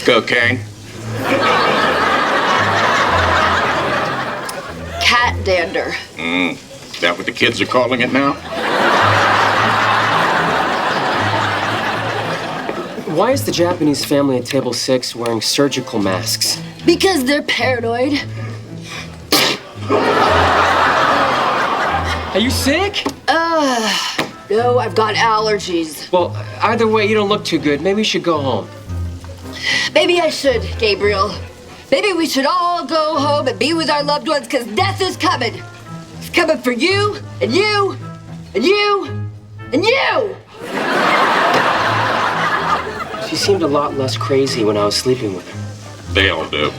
Cocaine. Cat dander. Is that what the kids are calling it now? Why is the Japanese family at table 6 wearing surgical masks? Because they're paranoid. Are you sick? No, I've got allergies. Well, either way, you don't look too good. Maybe you should go home. Maybe I should, Gabriel. Maybe we should all go home and be with our loved ones, because death is coming. It's coming for you, and you, and you, and you! She seemed a lot less crazy when I was sleeping with her. They all do.